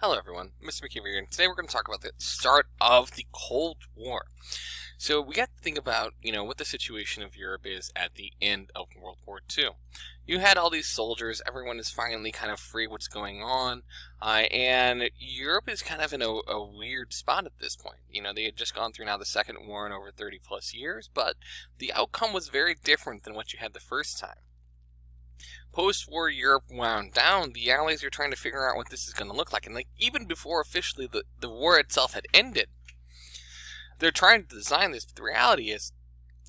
Hello everyone, Mr. McKeever here, and today we're going to talk about the start of the Cold War. So we got to think about, what the situation of Europe is at the end of World War II. You had all these soldiers, everyone is finally kind of free what's going on, and Europe is kind of in a weird spot at this point. They had just gone through now the second war in over 30 plus years, but the outcome was very different than what you had the first time. Post-war Europe wound down, the Allies are trying to figure out what this is going to look like. And even before officially the war itself had ended, they're trying to design this. But the reality is,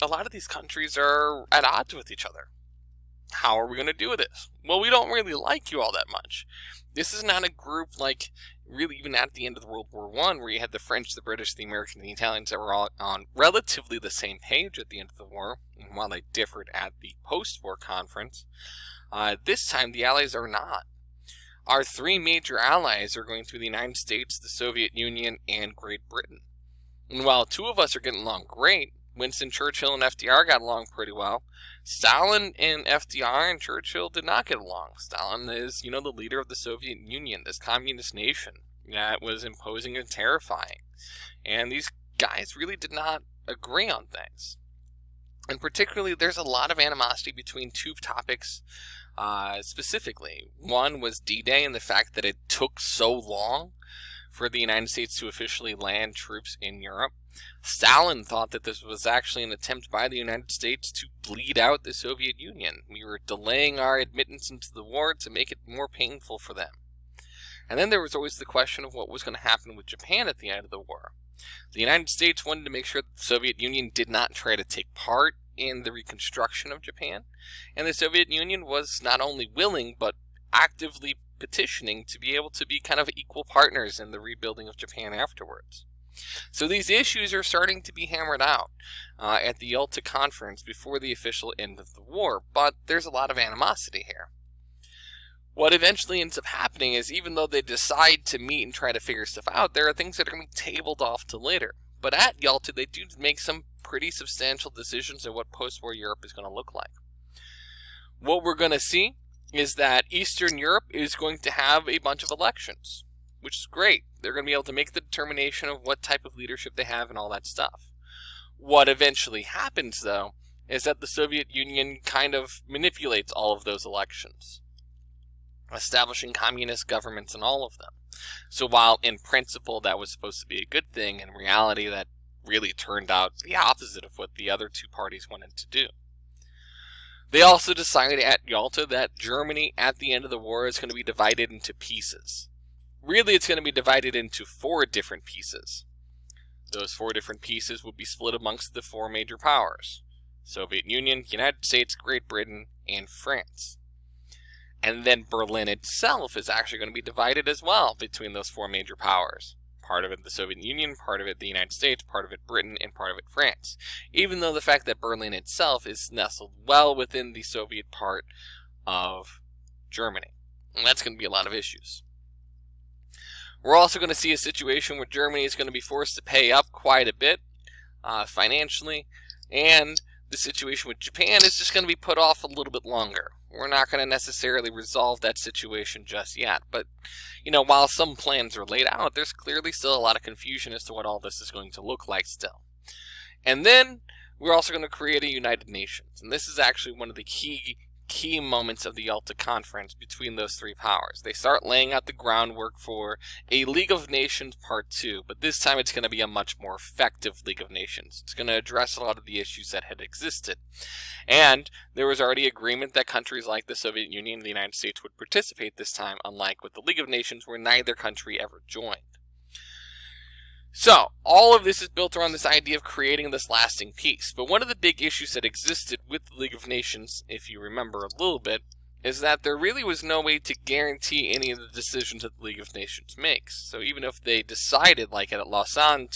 a lot of these countries are at odds with each other. How are we going to do this? Well, we don't really like you all that much. This is not a group like really even at the end of World War I, where you had the French, the British, the Americans, and the Italians that were all on relatively the same page at the end of the war, and while they differed at the post-war conference. This time, the Allies are not. Our three major allies are going to be the United States, the Soviet Union, and Great Britain. And while two of us are getting along great, Winston Churchill and FDR got along pretty well. Stalin and FDR and Churchill did not get along. Stalin is, the leader of the Soviet Union, this communist nation that was imposing and terrifying. And these guys really did not agree on things. And particularly, there's a lot of animosity between two topics specifically. One was D-Day and the fact that it took so long for the United States to officially land troops in Europe. Stalin thought that this was actually an attempt by the United States to bleed out the Soviet Union. We were delaying our admittance into the war to make it more painful for them. And then there was always the question of what was going to happen with Japan at the end of the war. The United States wanted to make sure that the Soviet Union did not try to take part in the reconstruction of Japan, and the Soviet Union was not only willing but actively petitioning to be able to be kind of equal partners in the rebuilding of Japan afterwards. So these issues are starting to be hammered out at the Yalta Conference before the official end of the war, but there's a lot of animosity here. What eventually ends up happening is, even though they decide to meet and try to figure stuff out, there are things that are going to be tabled off to later. But at Yalta, they do make some pretty substantial decisions on what post-war Europe is going to look like. What we're going to see is that Eastern Europe is going to have a bunch of elections, which is great. They're going to be able to make the determination of what type of leadership they have and all that stuff. What eventually happens, though, is that the Soviet Union kind of manipulates all of those elections, establishing communist governments in all of them. So while in principle that was supposed to be a good thing, in reality that really turned out the opposite of what the other two parties wanted to do. They also decided at Yalta that Germany at the end of the war is going to be divided into pieces. Really, it's going to be divided into 4 different pieces. Those 4 different pieces would be split amongst the 4 major powers: Soviet Union, United States, Great Britain, and France. And then Berlin itself is actually going to be divided as well between those 4 major powers. Part of it the Soviet Union, part of it the United States, part of it Britain, and part of it France. Even though the fact that Berlin itself is nestled well within the Soviet part of Germany. And that's going to be a lot of issues. We're also going to see a situation where Germany is going to be forced to pay up quite a bit financially, and the situation with Japan is just going to be put off a little bit longer. We're not going to necessarily resolve that situation just yet, but while some plans are laid out, there's clearly still a lot of confusion as to what all this is going to look like still. And then we're also going to create a United Nations, and this is actually one of the key moments of the Yalta Conference between those 3 powers. They start laying out the groundwork for a League of Nations Part 2, but this time it's going to be a much more effective League of Nations. It's going to address a lot of the issues that had existed. And there was already agreement that countries like the Soviet Union and the United States would participate this time, unlike with the League of Nations where neither country ever joined. So, all of this is built around this idea of creating this lasting peace. But one of the big issues that existed with the League of Nations, if you remember a little bit, is that there really was no way to guarantee any of the decisions that the League of Nations makes. So even if they decided, like at Lausanne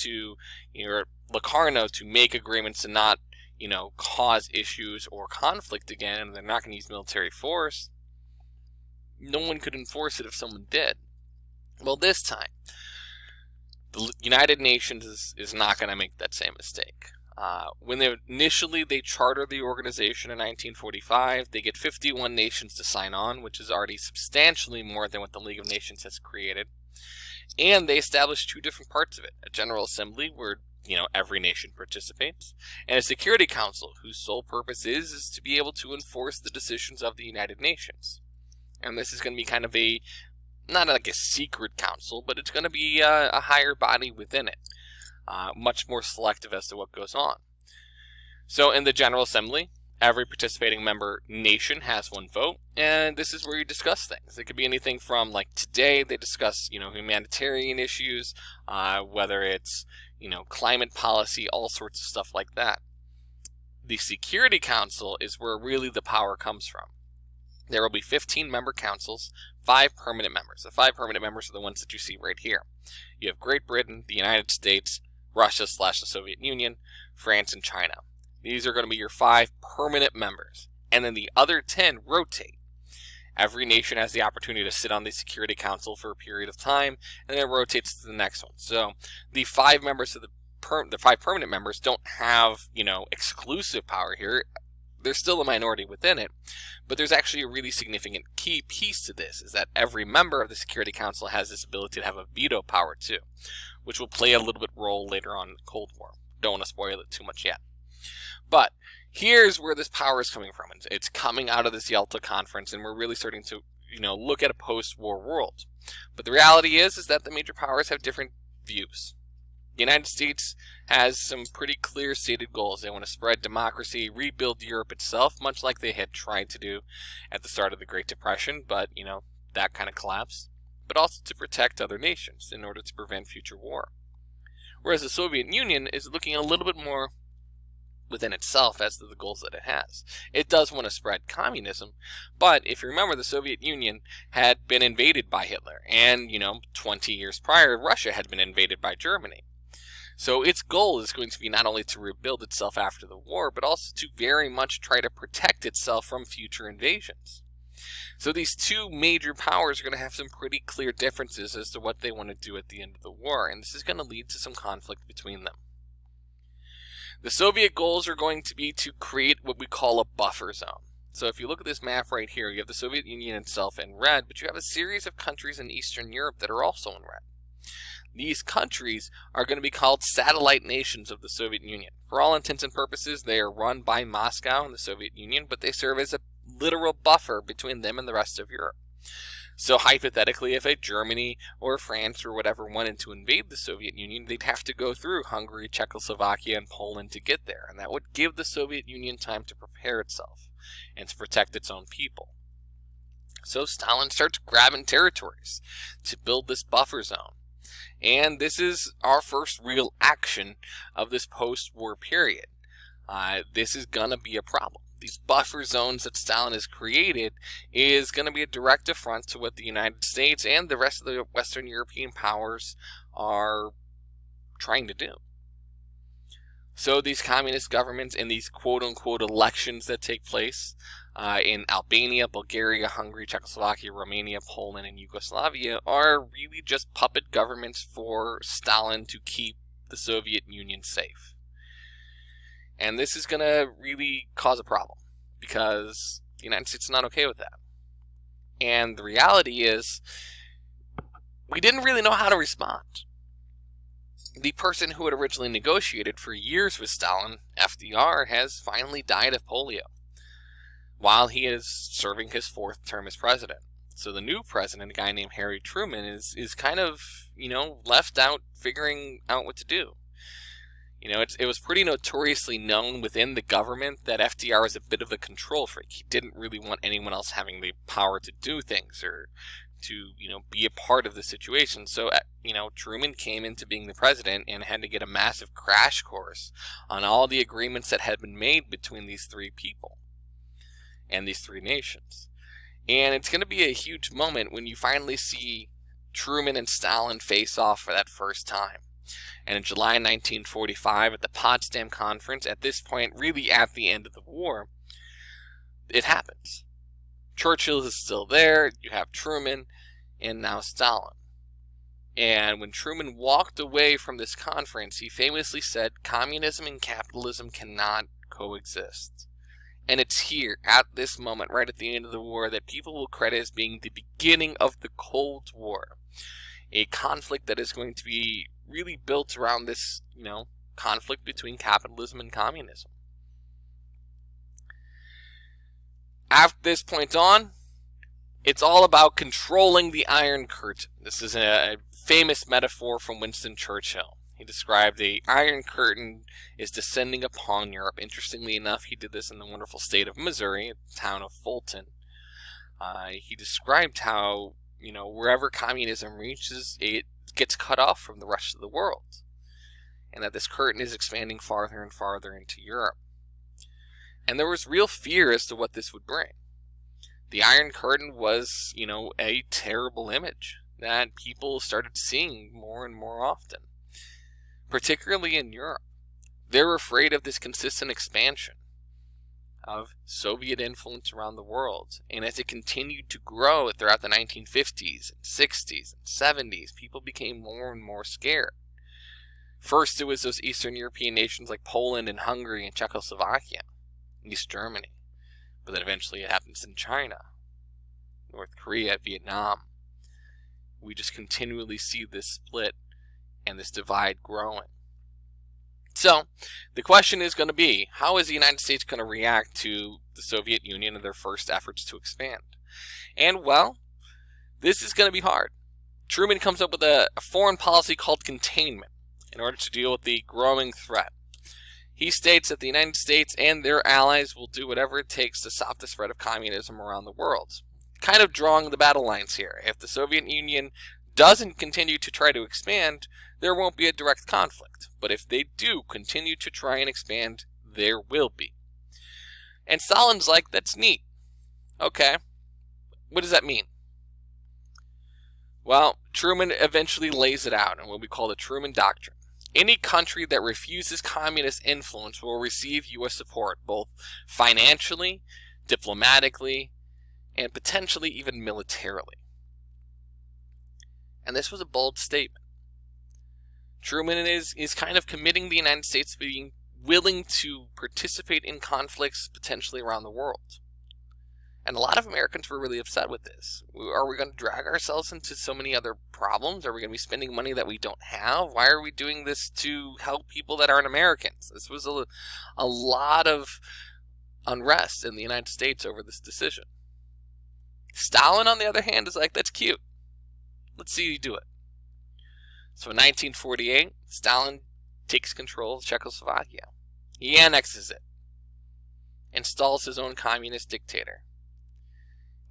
or Locarno, to make agreements and not, cause issues or conflict again, and they're not going to use military force, no one could enforce it if someone did. Well, this time, the United Nations is not going to make that same mistake. When initially they charter the organization in 1945, they get 51 nations to sign on, which is already substantially more than what the League of Nations has created. And they establish two different parts of it: a General Assembly, where every nation participates, and a Security Council, whose sole purpose is to be able to enforce the decisions of the United Nations. And this is going to be kind of not like a secret council, but it's going to be a higher body within it, much more selective as to what goes on. So in the General Assembly, every participating member nation has one vote, and this is where you discuss things. It could be anything from, like today, they discuss humanitarian issues, whether it's climate policy, all sorts of stuff like that. The Security Council is where really the power comes from. There will be 15 member councils, 5 permanent members. The 5 permanent members are the ones that you see right here. You have Great Britain, the United States, Russia / the Soviet Union, France, and China. These are going to be your 5 permanent members. And then the other 10 rotate. Every nation has the opportunity to sit on the Security Council for a period of time, and then it rotates to the next one. So the 5 members of the 5 permanent members don't have, exclusive power here. They're still a minority within it, but there's actually a really significant key piece to this, is that every member of the Security Council has this ability to have a veto power too, which will play a little bit role later on in the Cold War. Don't want to spoil it too much yet. But here's where this power is coming from. It's coming out of this Yalta Conference, and we're really starting to, look at a post-war world. But the reality is that the major powers have different views. The United States has some pretty clear stated goals. They want to spread democracy, rebuild Europe itself, much like they had tried to do at the start of the Great Depression, but, that kind of collapsed. But also to protect other nations in order to prevent future war. Whereas the Soviet Union is looking a little bit more within itself as to the goals that it has. It does want to spread communism, but if you remember, the Soviet Union had been invaded by Hitler, and 20 years prior, Russia had been invaded by Germany. So its goal is going to be not only to rebuild itself after the war, but also to very much try to protect itself from future invasions. So these two major powers are going to have some pretty clear differences as to what they want to do at the end of the war, and this is going to lead to some conflict between them. The Soviet goals are going to be to create what we call a buffer zone. So if you look at this map right here, you have the Soviet Union itself in red, but you have a series of countries in Eastern Europe that are also in red. These countries are going to be called satellite nations of the Soviet Union. For all intents and purposes, they are run by Moscow and the Soviet Union, but they serve as a literal buffer between them and the rest of Europe. So hypothetically, if a Germany or France or whatever wanted to invade the Soviet Union, they'd have to go through Hungary, Czechoslovakia, and Poland to get there. And that would give the Soviet Union time to prepare itself and to protect its own people. So Stalin starts grabbing territories to build this buffer zone. And this is our first real action of this post-war period. This is going to be a problem. These buffer zones that Stalin has created is going to be a direct affront to what the United States and the rest of the Western European powers are trying to do. So these communist governments and these quote-unquote elections that take place in Albania, Bulgaria, Hungary, Czechoslovakia, Romania, Poland, and Yugoslavia are really just puppet governments for Stalin to keep the Soviet Union safe. And this is going to really cause a problem because the United States is not okay with that. And the reality is, we didn't really know how to respond. The person who had originally negotiated for years with Stalin, FDR, has finally died of polio while he is serving his 4th term as president. So the new president, a guy named Harry Truman, is kind of, left out figuring out what to do. It was pretty notoriously known within the government that FDR was a bit of a control freak. He didn't really want anyone else having the power to do things or to, be a part of the situation. So, Truman came into being the president and had to get a massive crash course on all the agreements that had been made between these 3 people and these 3 nations. And it's going to be a huge moment when you finally see Truman and Stalin face off for that first time. And in July 1945 at the Potsdam Conference, at this point, really at the end of the war, it happens. Churchill is still there, you have Truman, and now Stalin. And when Truman walked away from this conference, he famously said, "Communism and capitalism cannot coexist." And it's here, at this moment, right at the end of the war, that people will credit as being the beginning of the Cold War. A conflict that is going to be really built around this, conflict between capitalism and communism. After this point on, it's all about controlling the Iron Curtain. This is a famous metaphor from Winston Churchill. He described the Iron Curtain is descending upon Europe. Interestingly enough, he did this in the wonderful state of Missouri, the town of Fulton. He described how, wherever communism reaches, it gets cut off from the rest of the world. And that this curtain is expanding farther and farther into Europe. And there was real fear as to what this would bring. The Iron Curtain was, a terrible image that people started seeing more and more often, particularly in Europe. They're afraid of this consistent expansion of Soviet influence around the world. And as it continued to grow throughout the 1950s and 60s and 70s, people became more and more scared. First, it was those Eastern European nations like Poland and Hungary and Czechoslovakia, East Germany. But then eventually it happens in China, North Korea, Vietnam. We just continually see this split and this divide growing. So, the question is going to be, how is the United States going to react to the Soviet Union and their first efforts to expand? And, well, this is going to be hard. Truman comes up with a foreign policy called containment in order to deal with the growing threat. He states that the United States and their allies will do whatever it takes to stop the spread of communism around the world. Kind of drawing the battle lines here. If the Soviet Union doesn't continue to try to expand, there won't be a direct conflict. But if they do continue to try and expand, there will be. And Stalin's like, that's neat. Okay, what does that mean? Well, Truman eventually lays it out in what we call the Truman Doctrine. Any country that refuses communist influence will receive U.S. support, both financially, diplomatically, and potentially even militarily. And this was a bold statement. Truman is kind of committing the United States to being willing to participate in conflicts potentially around the world. And a lot of Americans were really upset with this. Are we going to drag ourselves into so many other problems? Are we going to be spending money that we don't have? Why are we doing this to help people that aren't Americans? This was a lot of unrest in the United States over this decision. Stalin, on the other hand, is like, that's cute. Let's see you do it. So in 1948, Stalin takes control of Czechoslovakia. He annexes it, installs his own communist dictator,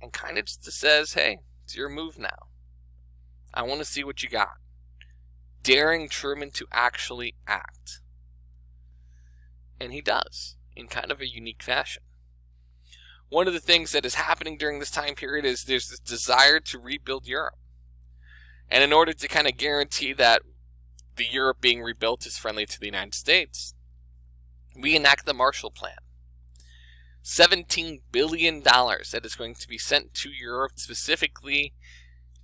and kind of just says, hey, it's your move now. I want to see what you got. Daring Truman to actually act. And he does, in kind of a unique fashion. One of the things that is happening during this time period is there's this desire to rebuild Europe. And in order to kind of guarantee that the Europe being rebuilt is friendly to the United States, we enact the Marshall Plan. $17 billion that is going to be sent to Europe specifically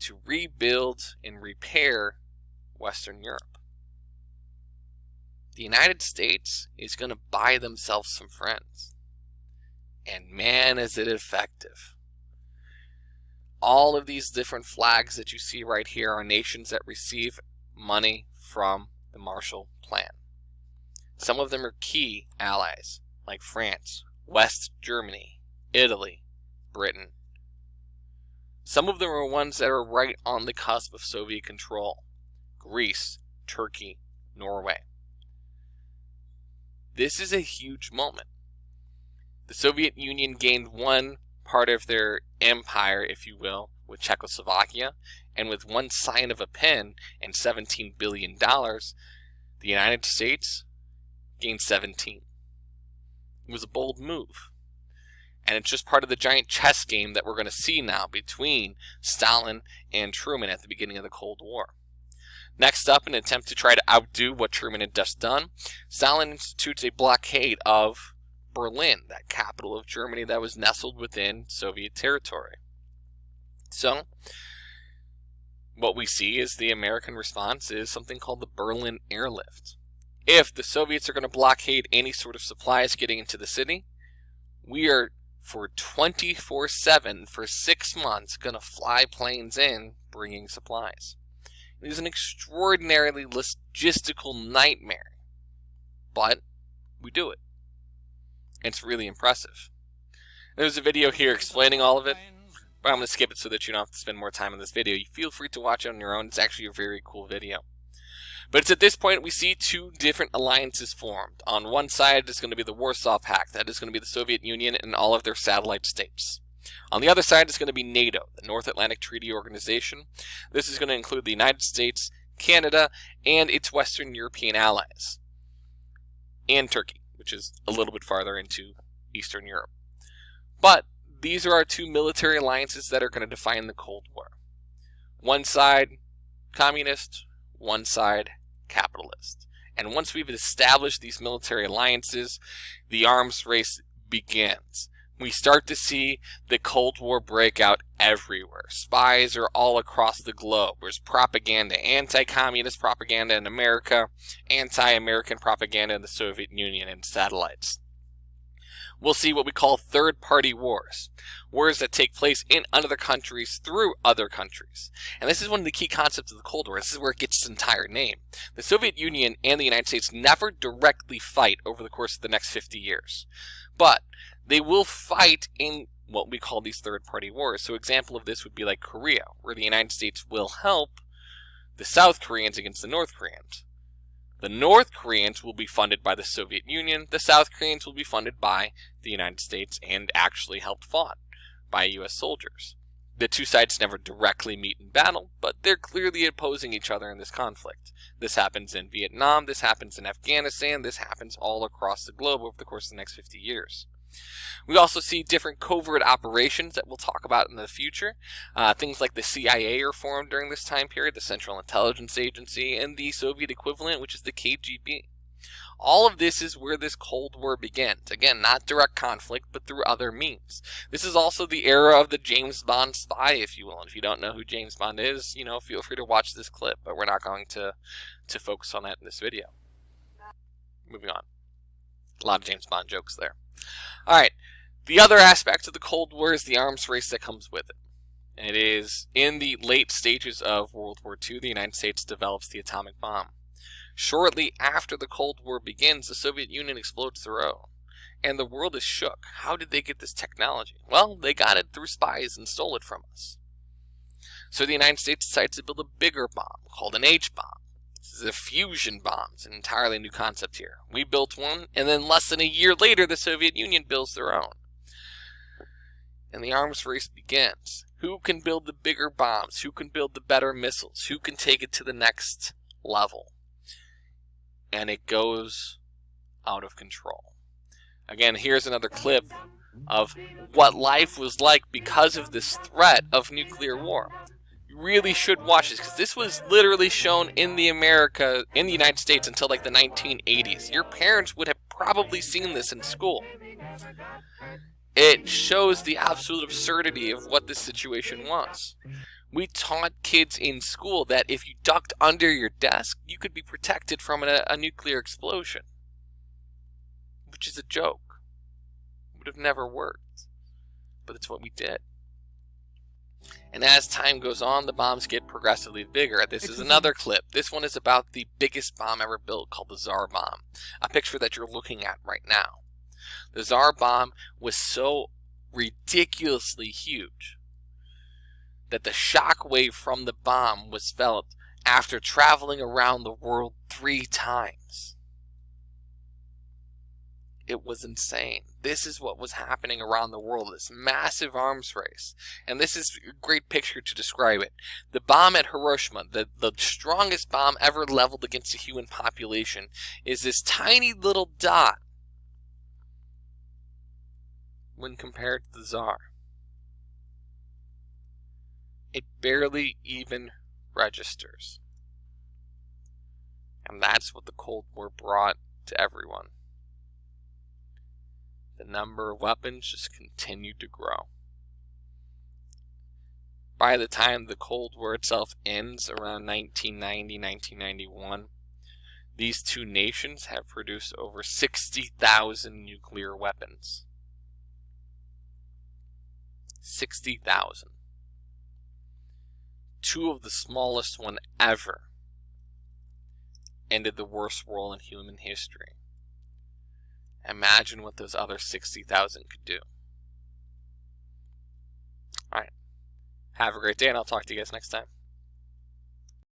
to rebuild and repair Western Europe. The United States is going to buy themselves some friends. And man, is it effective. All of these different flags that you see right here are nations that receive money from the Marshall Plan. Some of them are key allies, like France, West Germany, Italy, Britain. Some of them are ones that are right on the cusp of Soviet control. Greece, Turkey, Norway. This is a huge moment. The Soviet Union gained one part of their empire, if you will, with Czechoslovakia, and with one sign of a pen and $17 billion, the United States gained 17. It was a bold move. And it's just part of the giant chess game that we're going to see now between Stalin and Truman at the beginning of the Cold War. Next up, in an attempt to try to outdo what Truman had just done, Stalin institutes a blockade of Berlin, that capital of Germany that was nestled within Soviet territory. So, what we see is the American response is something called the Berlin Airlift. If the Soviets are going to blockade any sort of supplies getting into the city, we are, for 24/7, for 6 months, going to fly planes in bringing supplies. It is an extraordinarily logistical nightmare, but we do it. It's really impressive. There's a video here explaining all of it, but I'm going to skip it so that you don't have to spend more time on this video. You feel free to watch it on your own. It's actually a very cool video. But it's at this point we see two different alliances formed. On one side is going to be the Warsaw Pact. That is going to be the Soviet Union and all of their satellite states. On the other side is going to be NATO, the North Atlantic Treaty Organization. This is going to include the United States, Canada, and its Western European allies. And Turkey, which is a little bit farther into Eastern Europe. But these are our two military alliances that are going to define the Cold War. One side, communist. One side, capitalist. And once we've established these military alliances, the arms race begins. We start to see the Cold War break out everywhere. Spies are all across the globe. There's propaganda, anti-communist propaganda in America, anti-American propaganda in the Soviet Union and satellites. We'll see what we call third-party wars. Wars that take place in other countries through other countries. And this is one of the key concepts of the Cold War. This is where it gets its entire name. The Soviet Union and the United States never directly fight over the course of the next 50 years. But they will fight in what we call these third-party wars. So an example of this would be like Korea, where the United States will help the South Koreans against the North Koreans. The North Koreans will be funded by the Soviet Union. The South Koreans will be funded by the United States and actually helped fought by U.S. soldiers. The two sides never directly meet in battle, but they're clearly opposing each other in this conflict. This happens in Vietnam, this happens in Afghanistan, this happens all across the globe over the course of the next 50 years. We also see different covert operations that we'll talk about in the future. Things like the CIA are formed during this time period, the Central Intelligence Agency, and the Soviet equivalent, which is the KGB. All of this is where this Cold War begins. Again, not direct conflict, but through other means. This is also the era of the James Bond spy, if you will. And if you don't know who James Bond is, feel free to watch this clip, but we're not going to focus on that in this video. Moving on. A lot of James Bond jokes there. Alright, the other aspect of the Cold War is the arms race that comes with it. And it is in the late stages of World War II, the United States develops the atomic bomb. Shortly after the Cold War begins, the Soviet Union explodes their own. And the world is shook. How did they get this technology? Well, they got it through spies and stole it from us. So the United States decides to build a bigger bomb called an H-bomb. This is a fusion bomb. It's an entirely new concept here. We built one, and then less than a year later, the Soviet Union builds their own. And the arms race begins. Who can build the bigger bombs? Who can build the better missiles? Who can take it to the next level? And it goes out of control. Again, here's another clip of what life was like because of this threat of nuclear war. You really should watch this, because this was literally shown in the United States until like the 1980s. Your parents would have probably seen this in school. It shows the absolute absurdity of what this situation was. We taught kids in school that if you ducked under your desk, you could be protected from a nuclear explosion. Which is a joke. It would have never worked. But it's what we did. And as time goes on, the bombs get progressively bigger. This is another clip. This one is about the biggest bomb ever built, called the Tsar Bomb. A picture that you're looking at right now. The Tsar Bomb was so ridiculously huge that the shock wave from the bomb was felt after traveling around the world 3 times. It was insane. This is what was happening around the world, this massive arms race. And this is a great picture to describe it. The bomb at Hiroshima, the strongest bomb ever leveled against a human population, is this tiny little dot when compared to the Tsar. It barely even registers. And that's what the Cold War brought to everyone. The number of weapons just continued to grow. by the time the Cold War itself ends around 1990, 1991, these two nations have produced over 60,000 nuclear weapons. 60,000. Two of the smallest one ever ended the worst war in human history. Imagine what those other 60,000 could do. Alright. Have a great day, and I'll talk to you guys next time.